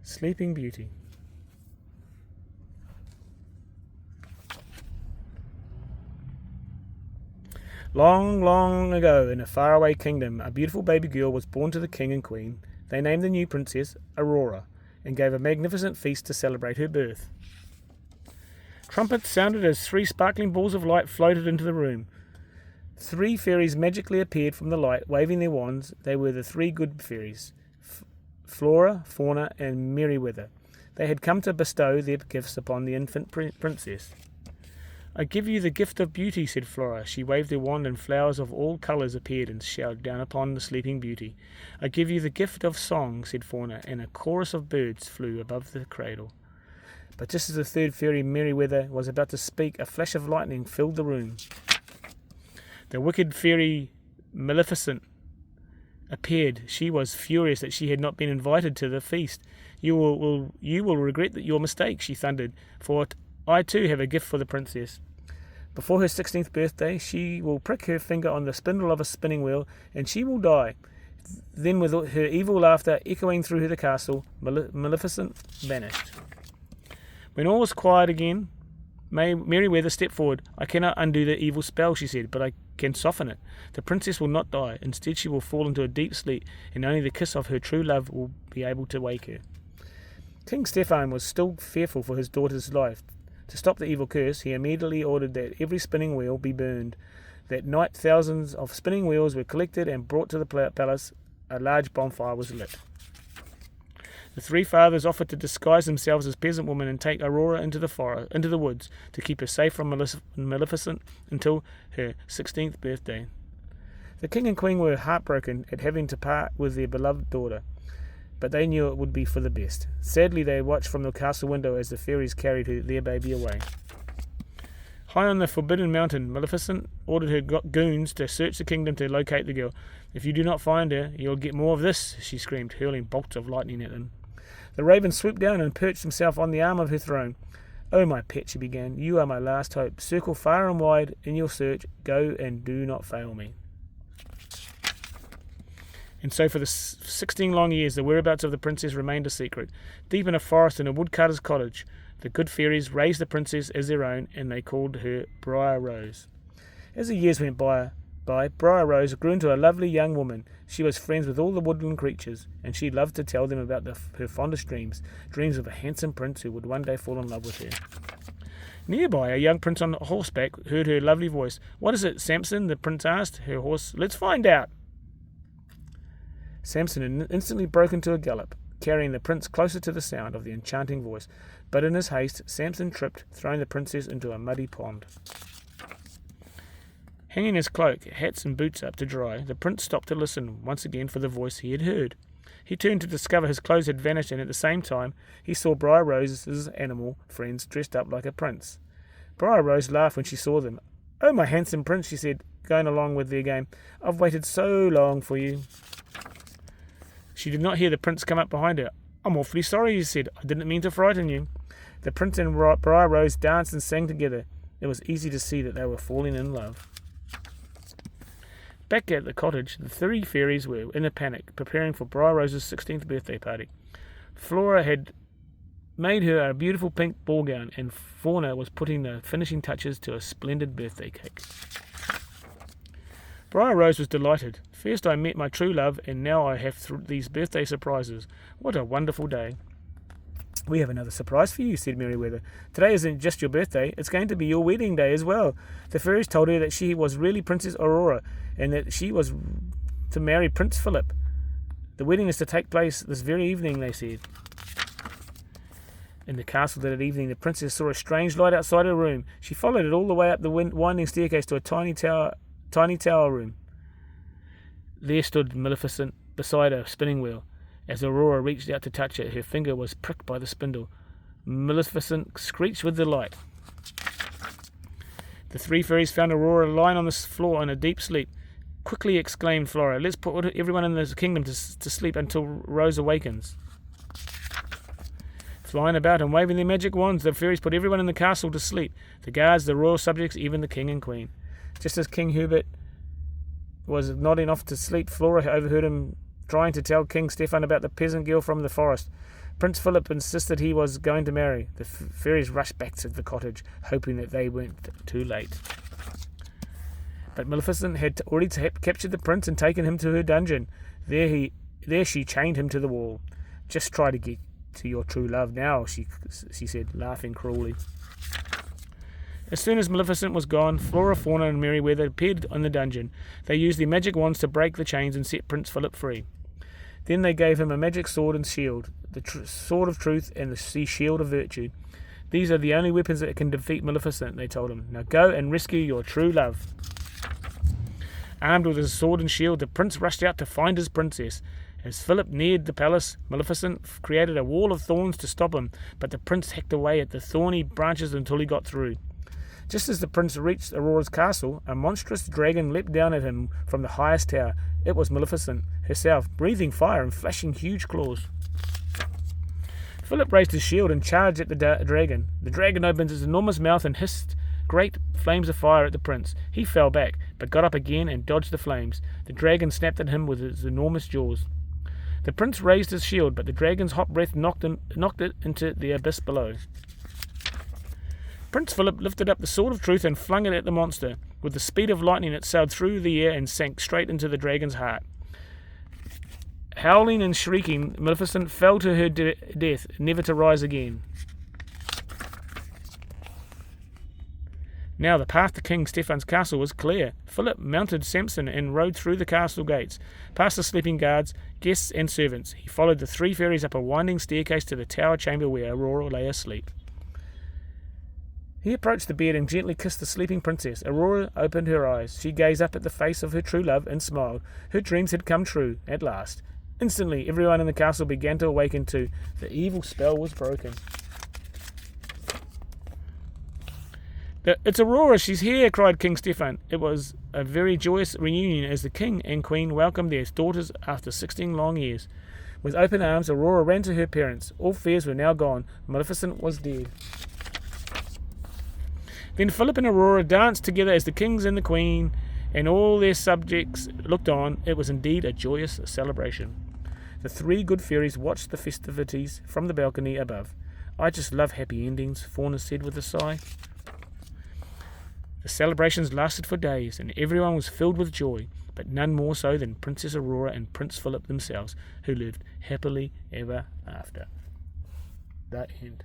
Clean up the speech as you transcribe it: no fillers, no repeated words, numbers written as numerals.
Sleeping Beauty. Long, long ago, in a faraway kingdom, a beautiful baby girl was born to the king and queen. They named the new princess Aurora and gave a magnificent feast to celebrate her birth. Trumpets sounded as 3 sparkling balls of light floated into the room. 3 fairies magically appeared from the light, waving their wands. They were the 3 good fairies, Flora, Fauna, and Merryweather. They had come to bestow their gifts upon the infant princess. "I give you the gift of beauty," said Flora. She waved her wand, and flowers of all colours appeared and showered down upon the sleeping beauty. "I give you the gift of song," said Fauna, and a chorus of birds flew above the cradle. But just as the 3rd fairy, Merryweather, was about to speak, a flash of lightning filled the room. The wicked fairy, Maleficent, appeared. She was furious that she had not been invited to the feast. You will regret your mistake," she thundered, "for I too have a gift for the princess. Before her 16th birthday, she will prick her finger on the spindle of a spinning wheel, and she will die." Then, with her evil laughter echoing through the castle, Maleficent vanished. When all was quiet again, Merryweather stepped forward. "I cannot undo the evil spell," she said, "but I can soften it. The princess will not die. Instead, she will fall into a deep sleep, and only the kiss of her true love will be able to wake her." King Stefan was still fearful for his daughter's life. To stop the evil curse, he immediately ordered that every spinning wheel be burned. That night, thousands of spinning wheels were collected and brought to the palace. A large bonfire was lit. The 3 fathers offered to disguise themselves as peasant women and take Aurora into the woods to keep her safe from Maleficent until her 16th birthday. The king and queen were heartbroken at having to part with their beloved daughter, but they knew it would be for the best. Sadly, they watched from the castle window as the fairies carried their baby away. High on the Forbidden Mountain, Maleficent ordered her goons to search the kingdom to locate the girl. "If you do not find her, you'll get more of this," she screamed, hurling bolts of lightning at them. The raven swooped down and perched himself on the arm of her throne. "Oh, my pet," she began, "you are my last hope. Circle far and wide in your search. Go and do not fail me." And so for the 16 long years, the whereabouts of the princess remained a secret. Deep in a forest in a woodcutter's cottage, the good fairies raised the princess as their own, and they called her Briar Rose. As the years went by, Briar Rose grew into a lovely young woman. She was friends with all the woodland creatures, and she loved to tell them about her fondest dreams of a handsome prince who would one day fall in love with her. Nearby, a young prince on horseback heard her lovely voice. "What is it, Samson?" the prince asked her horse. "Let's find out." Samson instantly broke into a gallop, carrying the prince closer to the sound of the enchanting voice. But in his haste, Samson tripped, throwing the princess into a muddy pond. Hanging his cloak, hats and boots up to dry, the prince stopped to listen once again for the voice he had heard. He turned to discover his clothes had vanished, and at the same time he saw Briar Rose's animal friends dressed up like a prince. Briar Rose laughed when she saw them. "Oh, my handsome prince," she said, going along with their game. "I've waited so long for you." She did not hear the prince come up behind her. "I'm awfully sorry," he said. "I didn't mean to frighten you." The prince and Briar Rose danced and sang together. It was easy to see that they were falling in love. Back at the cottage, the 3 fairies were in a panic, preparing for Briar Rose's 16th birthday party. Flora had made her a beautiful pink ball gown, and Fauna was putting the finishing touches to a splendid birthday cake. Briar Rose was delighted. "First I met my true love, and now I have these birthday surprises. What a wonderful day." "We have another surprise for you," said Merryweather. "Today isn't just your birthday, it's going to be your wedding day as well." The fairies told her that she was really Princess Aurora, and that she was to marry Prince Philip. "The wedding is to take place this very evening," they said. In the castle that evening, the princess saw a strange light outside her room. She followed it all the way up the winding staircase to a tiny tower room. There stood Maleficent beside a spinning wheel. As Aurora reached out to touch it, her finger was pricked by the spindle. Maleficent screeched with delight. The 3 fairies found Aurora lying on the floor in a deep sleep. "Quickly," exclaimed Flora, "let's put everyone in the kingdom to sleep until Rose awakens." Flying about and waving their magic wands, the fairies put everyone in the castle to sleep. The guards, the royal subjects, even the king and queen. Just as King Hubert was nodding off to sleep, Flora overheard him trying to tell King Stefan about the peasant girl from the forest. Prince Philip insisted he was going to marry. The fairies rushed back to the cottage, hoping that they weren't too late. But Maleficent had already captured the prince and taken him to her dungeon. There she chained him to the wall. "Just try to get to your true love now," she said, laughing cruelly. As soon as Maleficent was gone, Flora, Fauna and Merryweather appeared in the dungeon. They used their magic wands to break the chains and set Prince Philip free. Then they gave him a magic sword and shield, the sword of truth and the shield of virtue. "These are the only weapons that can defeat Maleficent," they told him. "Now go and rescue your true love." Armed with his sword and shield, the prince rushed out to find his princess. As Philip neared the palace, Maleficent created a wall of thorns to stop him, but the prince hacked away at the thorny branches until he got through. Just as the prince reached Aurora's castle, a monstrous dragon leapt down at him from the highest tower. It was Maleficent herself, breathing fire and flashing huge claws. Philip raised his shield and charged at the dragon. The dragon opened its enormous mouth and hissed great flames of fire at the prince. He fell back, but got up again and dodged the flames. The dragon snapped at him with its enormous jaws. The prince raised his shield, but the dragon's hot breath knocked it into the abyss below. Prince Philip lifted up the sword of truth and flung it at the monster. With the speed of lightning, it sailed through the air and sank straight into the dragon's heart. Howling and shrieking, Maleficent fell to her death, never to rise again. Now the path to King Stephen's castle was clear. Philip mounted Samson and rode through the castle gates, past the sleeping guards, guests and servants. He followed the three fairies up a winding staircase to the tower chamber where Aurora lay asleep. He approached the bed and gently kissed the sleeping princess. Aurora opened her eyes. She gazed up at the face of her true love and smiled. Her dreams had come true, at last. Instantly, everyone in the castle began to awaken too. The evil spell was broken. "It's Aurora, she's here," cried King Stephen. It was a very joyous reunion as the king and queen welcomed their daughters after 16 long years. With open arms, Aurora ran to her parents. All fears were now gone. Maleficent was dead. Then Philip and Aurora danced together as the kings and the queen and all their subjects looked on. It was indeed a joyous celebration. The three good fairies watched the festivities from the balcony above. "I just love happy endings," Fauna said with a sigh. The celebrations lasted for days, and everyone was filled with joy, but none more so than Princess Aurora and Prince Philip themselves, who lived happily ever after. The end.